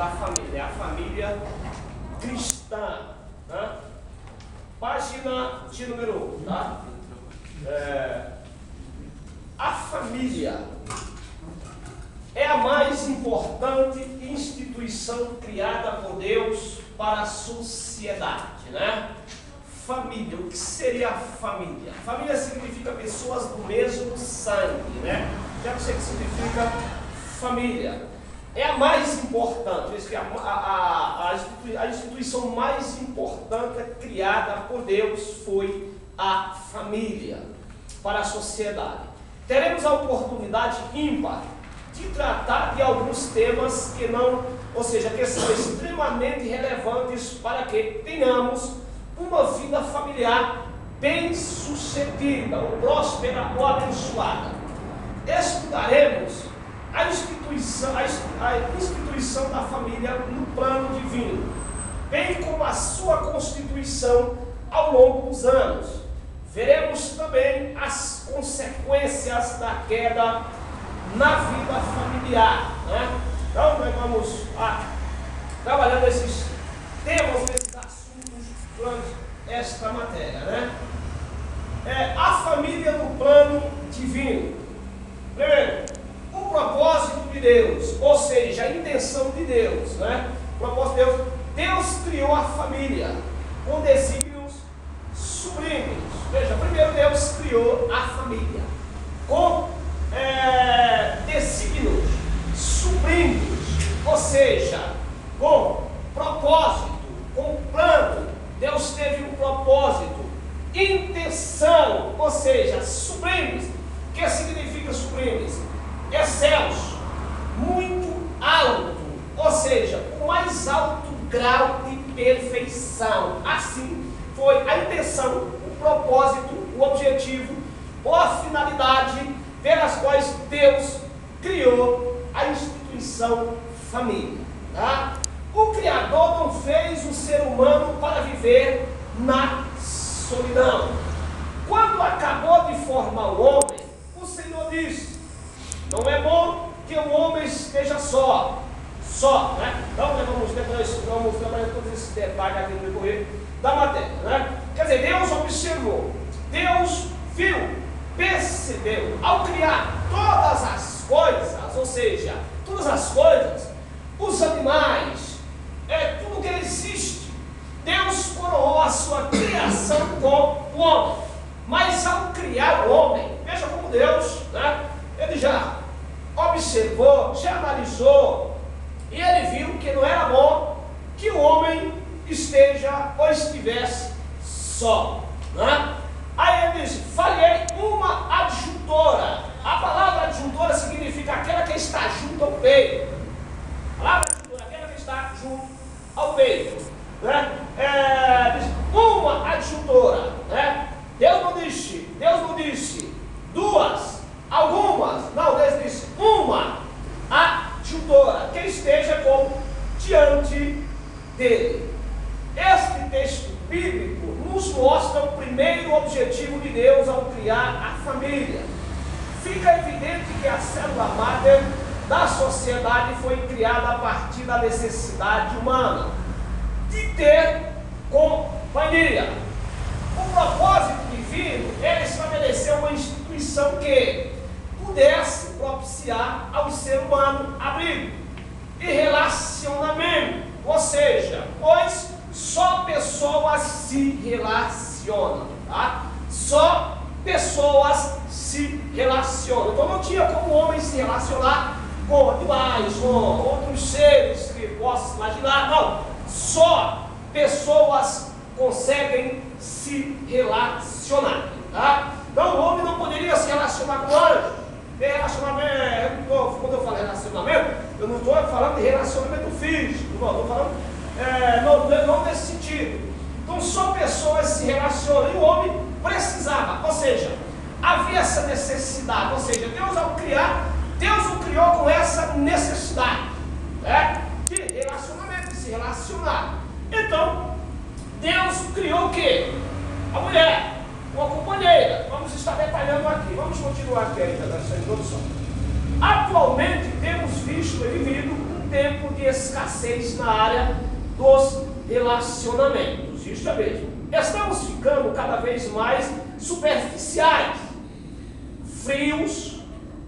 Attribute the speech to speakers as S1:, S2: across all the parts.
S1: da família, é a família cristã. Né? Página de número 1, tá? A família é a mais importante instituição criada por Deus para a sociedade, né? Família, o que seria a família? Família significa pessoas do mesmo sangue, né? Já que isso significa família. É a mais importante, a instituição mais importante criada por Deus foi a família para a sociedade. Teremos a oportunidade ímpar de tratar de alguns temas que são extremamente relevantes para que tenhamos uma vida familiar bem-sucedida, ou próspera ou abençoada. Estudaremos a instituição da família no plano divino, bem como a sua constituição ao longo dos anos. Veremos também as consequências da queda na vida familiar, né? Então nós vamos trabalhando esses temas, esses assuntos durante esta matéria, né? A família no plano divino. Primeiro, o propósito de Deus, ou seja, a intenção de Deus, né? O propósito de Deus. Deus criou a família com desígnios sublimes. Veja, primeiro Deus criou a família com desígnios sublimes, ou seja, com propósito, com plano. Deus teve um propósito, intenção, ou seja, sublimes. O que significa sublimes? Excelso, muito alto, ou ou seja, o mais alto grau de perfeição. Assim foi a intenção, o propósito, o objetivo ou a finalidade pelas quais Deus criou a instituição família. Tá? O Criador não fez o ser humano para viver na solidão. Quando acabou de formar o homem, o Senhor disse: não é bom que o homem esteja só, né? Então vamos trabalhar todos esses detalhes aqui no decorrer da matéria, né? Quer dizer, Deus observou, Deus viu, percebeu, ao criar todas as coisas, ou seja, todas as coisas, os animais, tudo que existe, Deus coroou a sua criação com o homem. Mas ao criar o homem, veja como Deus, né, ele já observou, já analisou, e ele viu que não era bom que o homem esteja ou estivesse só. Né? Aí ele diz: falhei uma adjuntora. A palavra adjuntora significa aquela que está junto ao peito. A palavra adjuntora, aquela que está junto ao peito. Né? Diz, uma adjuntora. Né? Deus não disse duas, algumas. Não, Deus disse uma adjuntora que esteja como diante dele. Este texto bíblico nos mostra o primeiro objetivo de Deus ao criar a família. Fica evidente que a célula máter da sociedade foi criada a partir da necessidade humana de ter companhia. O propósito divino era estabelecer uma instituição que pudesse propiciar ao ser humano abrigo e relacionamento, ou seja, pois só pessoas se relacionam, tá? Só pessoas se relacionam. Então não tinha como o homem se relacionar com animais, com outros seres que possa imaginar, não. Só pessoas conseguem se relacionar, tá? Então o homem não poderia se relacionar com o anjo. Tem relacionamento, quando eu falo relacionamento, eu não estou falando de relacionamento físico, não, estou falando não nesse sentido. Então só pessoas se relacionam, e o homem precisava, ou seja, havia essa necessidade, ou seja, Deus ao criar, Deus o criou com essa necessidade, né, de relacionamento, de se relacionar. Então, Deus criou o quê? A mulher, uma companheira. Vamos estar detalhando aqui, vamos continuar aqui ainda nessa introdução. Atualmente temos visto e vivido tempo de escassez na área dos relacionamentos. Isso é mesmo. Estamos ficando cada vez mais superficiais, frios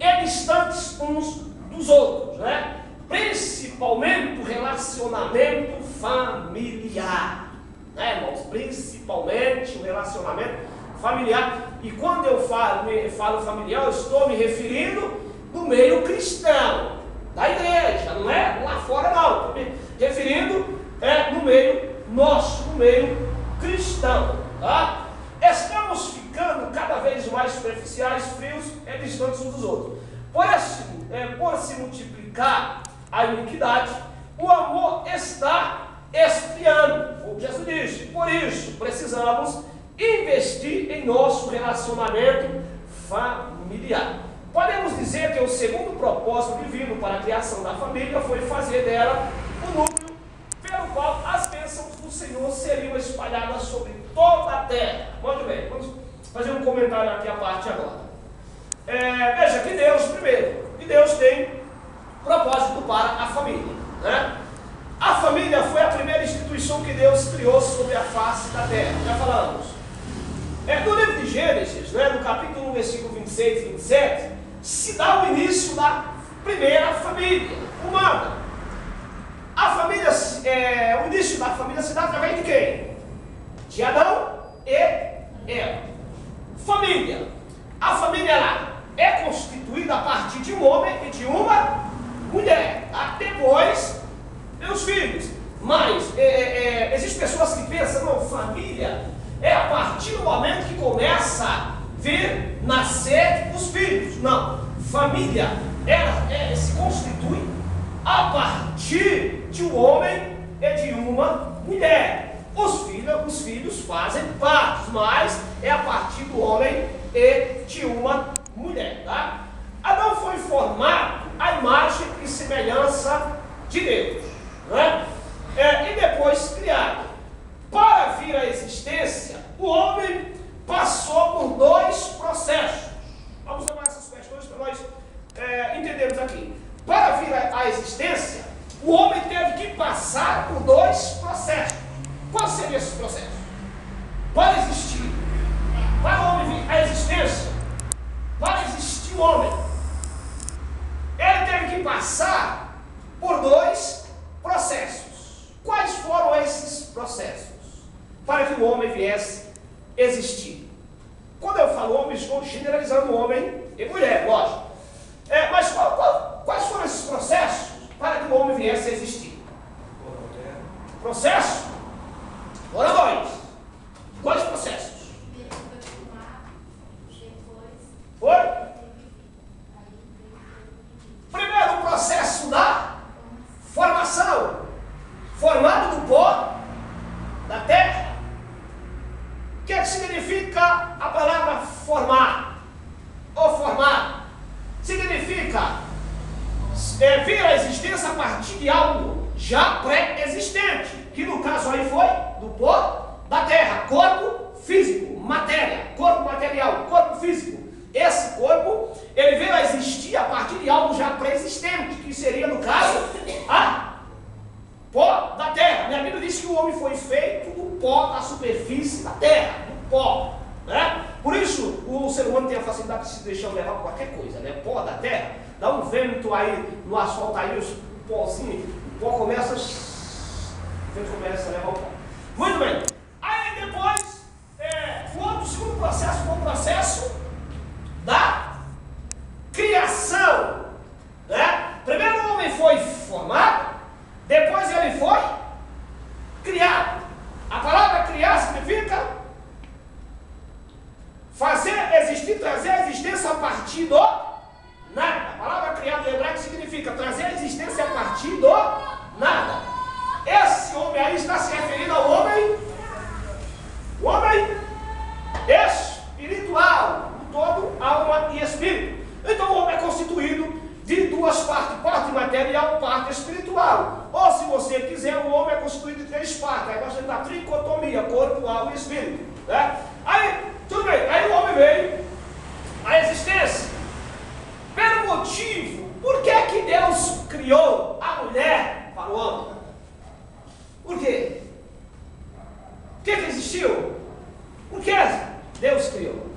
S1: e distantes uns dos outros, né? Principalmente o relacionamento familiar, né, irmãos? Principalmente o relacionamento familiar. E quando eu falo familiar, eu estou me referindo no meio cristão, da igreja, não é lá fora não. Estou me referindo no meio nosso, no meio cristão, tá? Estamos ficando cada vez mais superficiais, frios e distantes uns dos outros. Por se multiplicar a iniquidade, o amor está esfriando, como Jesus disse. Por isso, precisamos investir em nosso relacionamento familiar. Podemos dizer que o segundo propósito divino para a criação da família foi fazer dela o núcleo pelo qual as bênçãos do Senhor seriam espalhadas sobre toda a terra. Muito bem, vamos fazer um comentário aqui à parte agora. Veja que Deus tem propósito para a família, né? A família foi a primeira instituição que Deus criou sobre a face da terra, já falamos. No livro de Gênesis, né, no capítulo 1, versículo 26 e 27, se dá o início da primeira família humana. O início da família se dá através de quem? De Adão e Eva. Família. A família ela é constituída a partir de um homem e de uma mulher. Depois, os filhos. Mas existem pessoas que pensam, não, família é a partir do momento que começa a nascer os filhos. Não. Família ela se constitui a partir de um homem e de uma mulher. Os filhos fazem parte, mas é a partir do homem e de uma mulher, tá? Adão foi formado à imagem e semelhança de Deus, né? E depois criado. Para vir à existência, o homem passou por dois processos. Vamos tomar essas questões para nós entendermos aqui. Para vir à existência, o homem teve que passar por dois processos. Quais seriam esses processos? Para existir, para o homem vir à existência, para existir o homem, ele teve que passar por dois processos. Quais foram esses processos? Para que o homem viesse existir. Quando eu falo homem, estou generalizando homem e mulher, lógico. Mas quais foram esses processos para que o homem viesse a existir? Processo? Ora dois. Quais processos? Foi? Primeiro o processo da formação. Formado do pó da terra. O que significa a palavra formar? Ou formar? Significa vir à existência a partir de algo já pré-existente, que no caso aí foi do pó da terra, corpo físico, matéria, corpo material, corpo físico. Esse corpo, ele veio a existir a partir de algo já pré-existente, que seria no caso a pó da terra. Minha Bíblia diz que o homem foi feito do pó da superfície da terra, do pó, né? Por isso o ser humano tem a facilidade de se deixar levar por qualquer coisa, né? Pó da terra, dá um vento aí no asfalto aí, o pozinho, o pó começa, o vento começa a levar o pó. Muito bem. Aí depois, o segundo processo foi o processo da criação, né? Primeiro o homem foi formado, depois ele foi criado. A palavra criar significa fazer existir, trazer a existência a partir do nada. A palavra criar do hebraico significa trazer a existência a partir do nada. Esse homem aí está se referindo ao homem espiritual, todo alma e espírito. Então o homem é constituído de duas partes, parte material, parte espiritual. Ou se você quiser, o homem é constituído de três partes. Aí nós temos a tricotomia, corpo, alma e espírito, né? Aí, tudo bem, aí o homem veio à existência. Pelo motivo, por que Deus criou a mulher? mulher para o homem. Por quê? O que existiu? Por que Deus criou?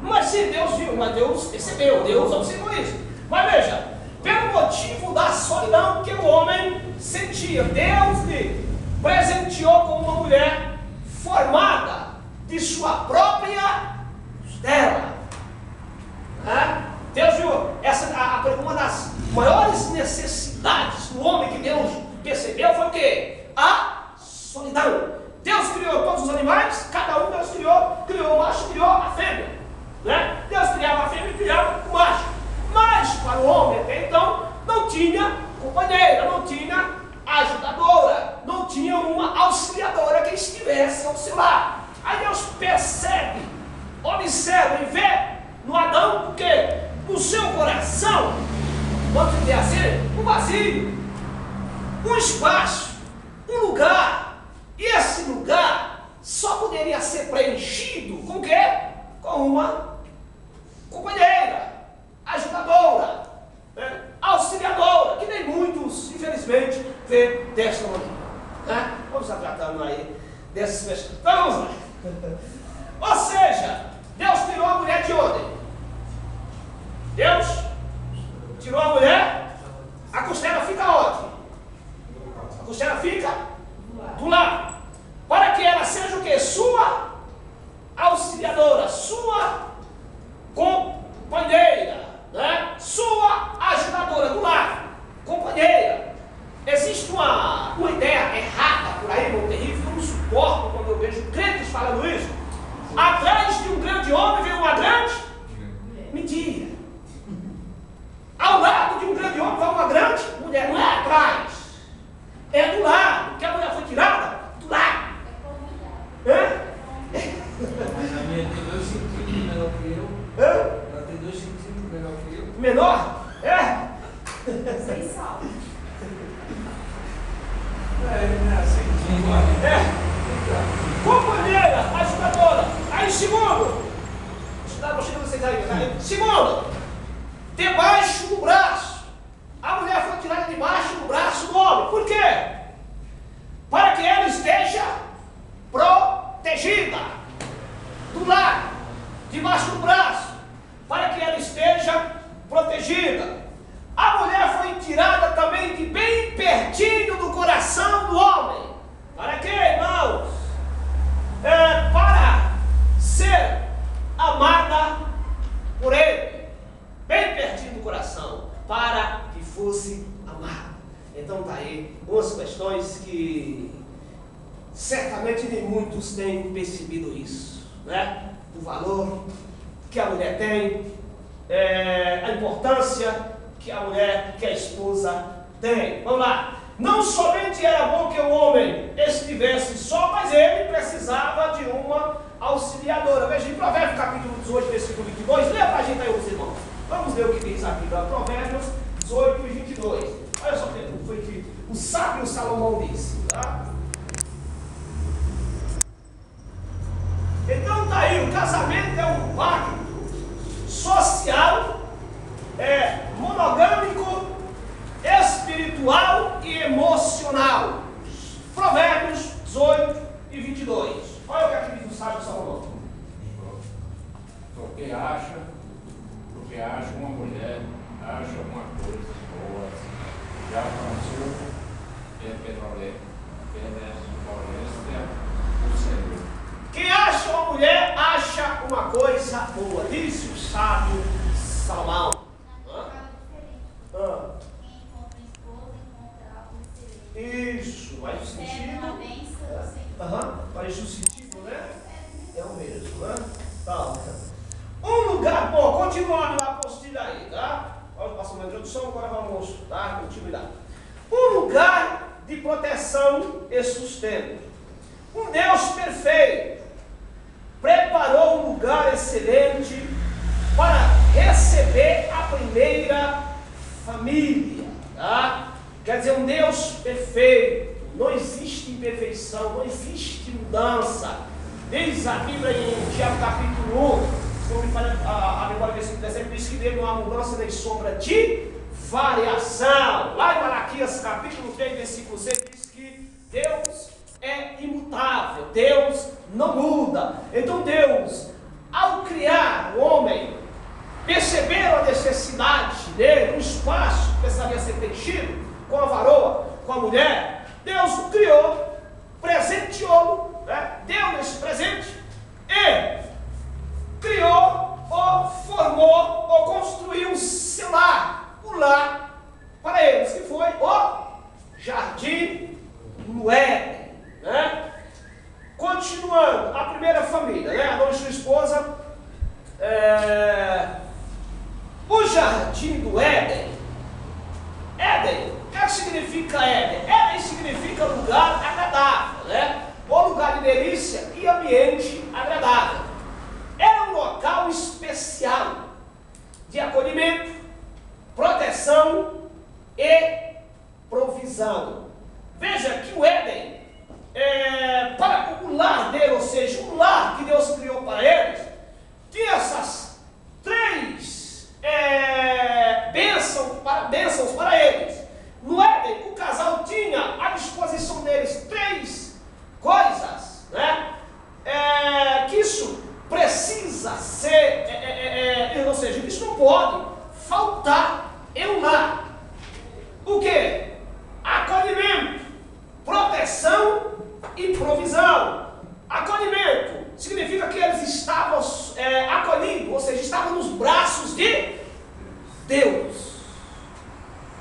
S1: Mas sim, Deus viu, mas Deus percebeu, Deus observou isso. Mas veja, pelo motivo da solidão que o homem sentia, Deus lhe presenteou com uma mulher formada de sua própria costela. Deus viu, uma das maiores necessidades do homem que Deus percebeu foi o quê? A solidão. Deus criou todos os animais, cada um Deus criou o macho, criou a fêmea. Deus criava a fêmea e criava o macho. Mas para o homem até então não tinha companheira, não tinha ajudadora, não tinha uma auxiliadora que estivesse ao seu lado. Aí Deus percebe, observa e vê no Adão, porque no seu coração, vamos dizer assim, um vazio, um espaço, um lugar. E esse lugar só poderia ser preenchido com o quê? Com uma companheira, ajudadora, auxiliadora, que nem muitos, infelizmente, vê desta maneira. Vamos estar tratando aí dessas pessoas. Então, vamos lá. Ou seja, Deus tirou a mulher de onde? Deus tirou a mulher, a costela fica onde? A costela fica do lado. Para que ela seja o quê? Sua auxiliadora, sua companheira, sua ajudadora do lado, companheira. Existe uma ideia errada por aí, muito terrível, eu não suporto quando eu vejo crentes falando isso. Atrás de um grande homem vem uma grande mentira. Ao lado de um grande homem vai uma grande mulher. Não é atrás, é do lado. Que a mulher foi tirada do lado.
S2: Mas a minha tem 2 centímetros menor que eu. Ela tem 2 centímetros menor que eu.
S1: Menor?
S3: Sem sal.
S2: Não é assim.
S1: Companheira, ajudadora. Aí, segundo, debaixo do braço. A mulher foi tirada debaixo do braço do homem. Por quê? Para que ela esteja protegida do lado, debaixo do braço, para que ela esteja protegida. A mulher foi tirada também de bem pertinho do coração do homem. Para quê, irmãos? Para ser amada por ele, bem pertinho do coração, para que fosse amada. Então tá aí umas questões que certamente nem muitos têm percebido isso, o valor que a mulher tem, a importância que a mulher, que a esposa tem. Vamos lá. Não somente era bom que o homem estivesse só, mas ele precisava de uma auxiliadora. Veja, em Provérbios capítulo 18, versículo 22, lê para a gente aí, os irmãos. Vamos ver o que diz a Bíblia. Provérbios 18 e 22. Olha só o que foi que o sábio Salomão disse. Então está aí, o casamento é um pacto social, monogâmico, espiritual e emocional. Provérbios 18 e 22. Olha o que aqui diz o sábio Salomão.
S4: Porque acha uma mulher, acha uma coisa boa, já passou benevolência do Senhor.
S1: Quem acha uma mulher, acha uma coisa boa, disse o sábio Salomão. Isso, faz sentido. Faz o sentido, né? É o mesmo, né? Tá. Um lugar, bom, continuando a apostila aí, tá? Vamos passar uma introdução, agora vamos dar continuidade. Um lugar de proteção e sustento. Um Deus perfeito preparou um lugar excelente para receber a primeira família, tá? Quer dizer, um Deus perfeito, não existe imperfeição, não existe mudança. Diz a Bíblia em Tiago capítulo 1, se não me falha a memória versículo 17 diz que nele não há mudança nem sombra de variação. Lá em Malaquias capítulo 3, versículo 6 diz que Deus é imutável, Deus não muda. Então Deus, ao criar o homem, perceberam a necessidade dele, o espaço que precisaria ser preenchido com a varoa, com a mulher. Deus o criou, presenteou, né? Deu esse presente e criou, ou formou, ou construiu seu lar, o lar para eles, que foi o jardim no Éden, né? Continuando, a primeira família, né? Adão e sua esposa, o jardim do Éden. Éden, o que significa Éden? Éden significa lugar agradável, né? Ou lugar de delícia e ambiente agradável. Era um local especial de acolhimento, proteção e provisão. Veja que o Éden, para o lar dele, ou seja, o lar que Deus criou para eles, tinha essas três bênçãos para eles. No Éden, o casal tinha à disposição deles três coisas, né? Que isso precisa ser, ou seja, isso não pode faltar em um lar. O que? Acolhimento, proteção e provisão. Acolhimento significa que eles estavam acolhidos, ou seja, estavam nos braços de Deus,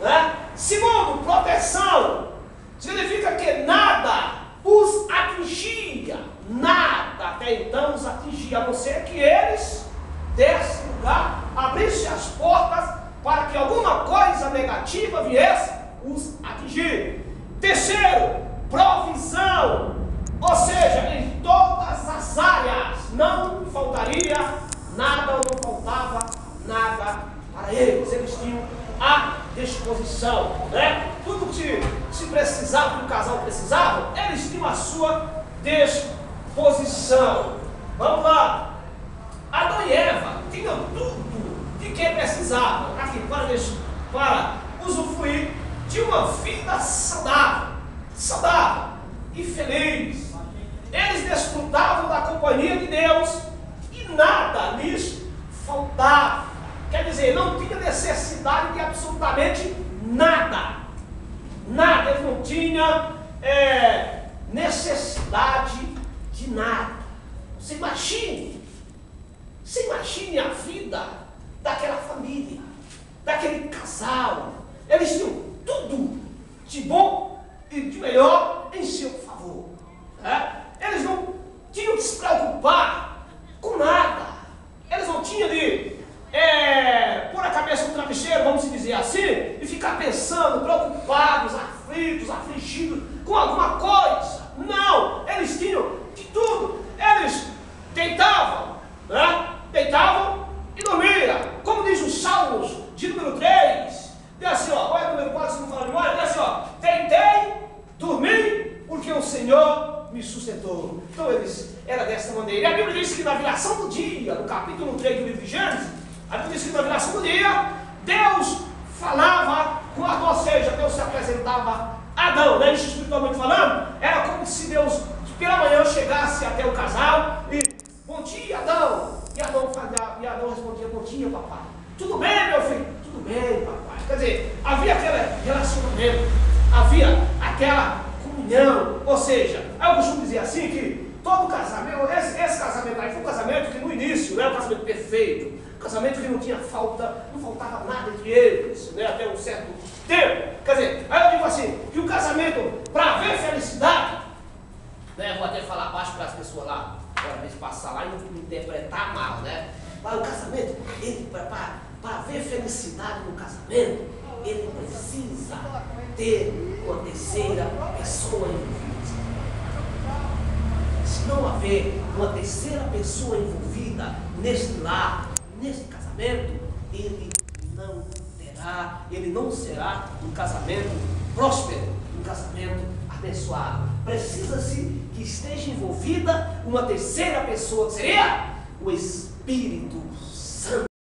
S1: né? Segundo, proteção significa que nada os atingia, nada até então os atingia, a não ser que eles dessem lugar, abrissem as portas para que alguma coisa negativa viesse os atingir. Terceiro, provisão, ou seja, em todas as áreas não faltaria nada, ou não faltava nada para eles. Eles tinham à disposição, né? Tudo que se precisava, que o casal precisava, eles tinham à sua disposição. Vamos lá. Adão e Eva tinham tudo de que precisavam aqui para usufruir de uma vida saudável e feliz. Eles desfrutavam da companhia de Deus e nada lhes faltava. Quer dizer, não tinha necessidade de absolutamente nada. Nada, eles não tinham necessidade de nada. Você imagine a vida daquela família, daquele casal. Eles tinham tudo de bom e de melhor em seu favor, né? Eles não tinham que se preocupar com nada. Eles não tinham de pôr a cabeça no travesseiro, vamos dizer assim, e ficar pensando, preocupados, aflitos, afligidos com alguma coisa. Não, eles tinham de tudo. Eles deitavam, né? Deitavam e dormiam. Como diz os Salmos de número 3, diz assim, ó, olha o número 4, se não falar de memória, diz assim, ó, deitei, dormi, porque o Senhor me sustentou. Então era dessa maneira. E a Bíblia diz que na viração do dia, no capítulo 3 do livro de Gênesis, a Bíblia diz que na viração do dia, Deus falava com Adão, ou seja, Deus se apresentava a Adão, né? Isso espiritualmente falando, era como se Deus pela manhã chegasse até o casal e, bom dia, Adão. E Adão respondia, bom dia, papai. Tudo bem, meu filho? Tudo bem, papai. Quer dizer, havia aquele relacionamento, havia aquela comunhão, ou seja, eu costumo dizer assim que todo casamento, esse casamento aí foi um casamento que no início não era um casamento perfeito, um casamento que não tinha não faltava nada entre eles, né, até um certo tempo. Quer dizer, aí eu digo assim, que o casamento, para haver felicidade, né, vou até falar baixo para as pessoas lá, para ver se passar lá e não interpretar mal, né? Mas o casamento, para haver felicidade no casamento, ele precisa ter uma terceira pessoa envolvida. Se não haver uma terceira pessoa envolvida nesse lar, nesse casamento, ele não será um casamento próspero, um casamento abençoado. Precisa-se que esteja envolvida uma terceira pessoa, que seria o Espírito